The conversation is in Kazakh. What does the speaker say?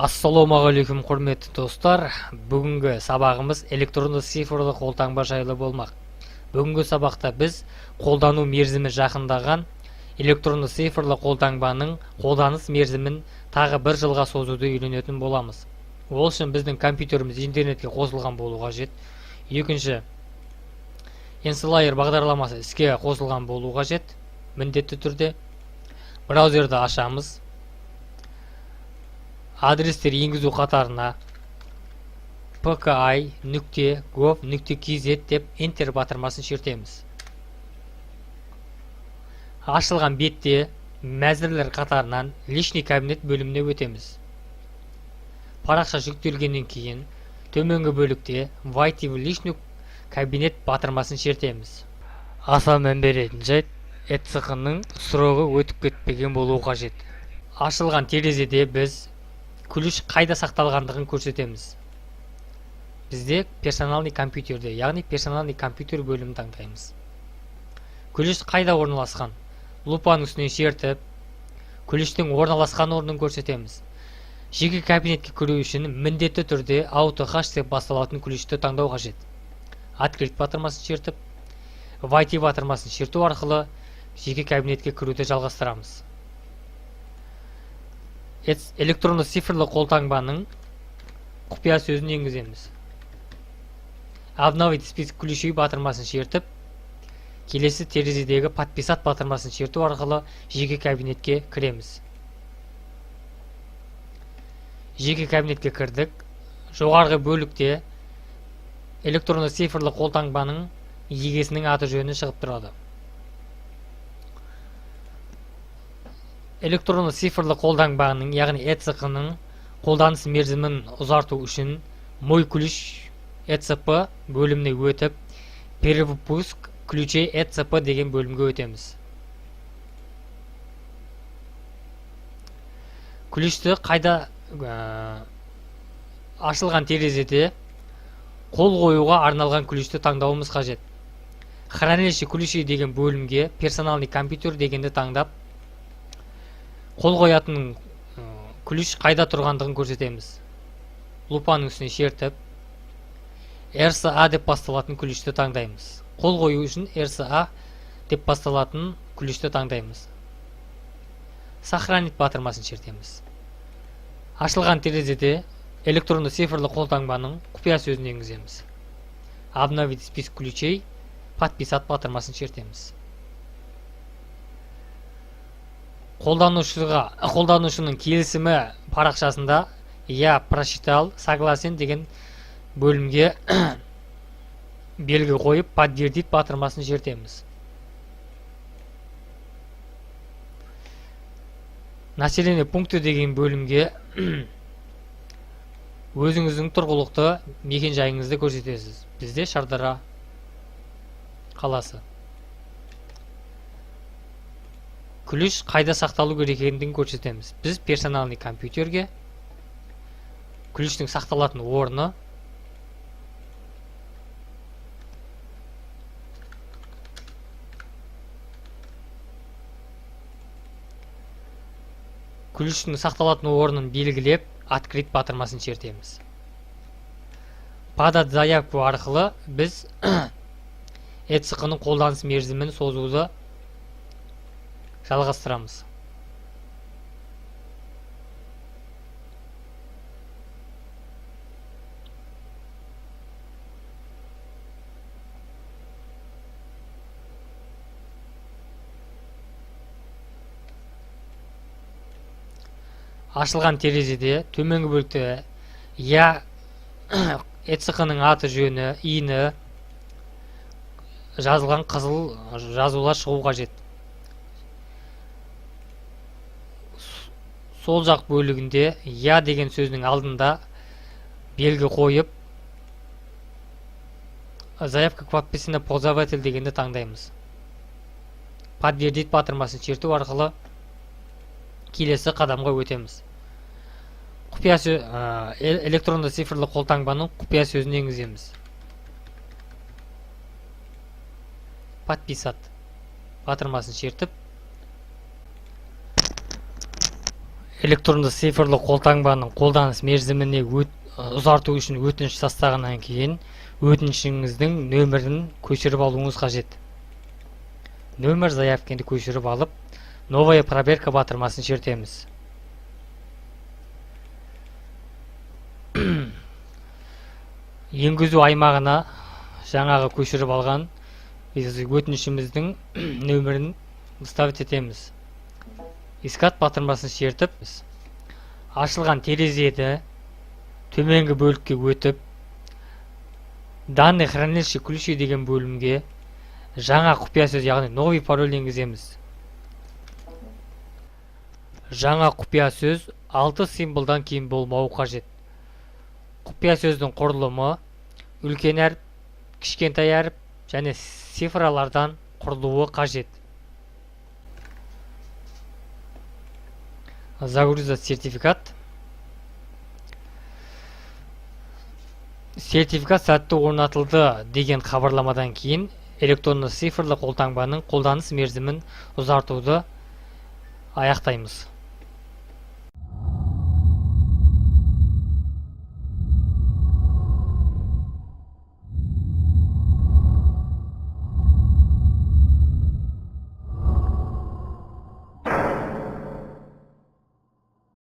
Ассалаумағалейкум құрметті достар. Бүгінгі сабағымыз электронды цифрлы қолтаңба жайлы болмақ. Бүгінгі сабақта біз қолдану мерзімі жақындаған электронды цифрлы қолтаңбаның қолданыс мерзімін тағы бір жылға созуды үйренетін боламыз. Ол үшін біздің компьютеріміз интернетке қосылған болу қажет. Екінші, Enslayer бағдарламасы іске қосылған болу қажет. Міндетті түрде браузерді ашамыз. Адрестер енгізу қатарына pki.gov.kz деп Enter батырмасын шертеміз. Ашылған бетте мәзірлер қатарынан лишний кабинет бөліміне өтеміз. Парақша жүктелгеннен кейін төменгі бөлікте войти в лишний кабинет батырмасын шертеміз. Аса мән беретін жайт, ECC-ның сұрағы өтіп кетпеген болуы қажет. Ашылған терезеде біз ключ қайда сақталғандығын көрсетеміз. Бізде персоналный компьютерде, яғни персоналный компьютер бөлімін таңдаймыз. Ключ қайда орналасқан? Лупаның үстіне шертіп, ключтің орналасқан орнын көрсетеміз. Жеке кабинетке кіру үшін міндетті түрде AutoH деп басталатын ключті таңдау қажет. Открыть батырмасын шертіп, войти батырмасын шерту арқылы жеке кабинетке кіруді жалғастырамыз. Электронды цифрлы қолтаңбаның құпия сөзін енгіземіз. Обновить список ключей батырмасын шертіп, келесі терезедегі подписать батырмасын шерту арқылы жеке кабинетке кіреміз. Жеке кабинетке кірдік. Жоғарғы бөлікте электронды цифрлы қолтаңбаның егесінің аты жөні шығып тұрады. Электронды цифрлы қолтаңбаның, яғни ECC-ның қолданыс мерзімін ұзарту үшін Мой ключ ECP бөліміне өтіп, Перевыпуск ключей ECP деген бөлімге өтеміз. Ключті қайда ашылған терезеде қол қоюға арналған ключті таңдауымыз қажет. Хранилище ключей деген бөлімге персоналный компьютер дегенді таңдап, қол қоятын ключ қайда тұрғандығын көрсетеміз. Лупаның үстіне шертіп, RSA деп басталатын ключті таңдаймыз. Қол қою үшін RSA деп басталатын ключті таңдаймыз. Сохранить батырмасын шертеміз. Ашылған терезеде электронды цифрлы қолтаңбаның құпия сөзін енгіземіз. Обновить список ключей, подписать батырмасын шертеміз. Қолданушының келісімі парақшасында «Я прочитал, согласен» деген бөлімге белгі қойып, подтвердить батырмасын шертеміз. Население пункті деген бөлімге өзіңіздің тұрғылықты мекен жайыңызды көрсетесіз. Бізде Шардара қаласы. Ключ қайда сақталу керек екендігін көрсетеміз. Біз персоналный компьютерге ключтің сақталатын орны, ключтің сақталатын орнын белгілеп, открыть батырмасын шертеміз. Подать заявку арқылы біз ECC-ның қолданыс мерзімін созуды жалғастырамыз. Ашылған терезеде төменгі бөлікте «Я» ECC-ның аты жөні, иіні жазылған қызыл жазулар шығу қажет. Сол жақ бөлігінде «Я» деген сөзінің алдында белгі қойып, заявка к подписана пользователь дегенді таңдаймыз. Подтвердить батырмасын шерту арқылы келесі қадамға өтеміз. Электронды цифрлы қолтаңбаның құпия сөзін енгіземіз. Подписать батырмасын шертіп, электронды цифрлы қолтаңбаның қолданыс мерзіміне ұзарту үшін өтініш тастағаннан кейін өтінішіңіздің нөмірін көшіріп алуыңыз қажет. Нөмір заявкені көшіріп алып, новая проверка батырмасын шертеміз. Енгізу аймағына жаңағы көшіріп алған өтінішіміздің нөмірін ставить етеміз. Искать батырмасын шертіп, ашылған терезеде төменгі бөлікке өтіп, данный хранилище ключи деген бөлімге жаңа құпия сөз, яғни новый пароль енгіземіз. Жаңа құпия сөз 6 символдан кейін болмауы қажет. Құпия сөздің құрылымы үлкен әріп, кішкентай әріп және цифралардан құрылуы қажет. Загрузить сертификат. Сертификат сәтті орнатылды деген хабарламадан кейін электронды цифрлы қолтаңбаның қолданыс мерзімін ұзартуды аяқтаймыз.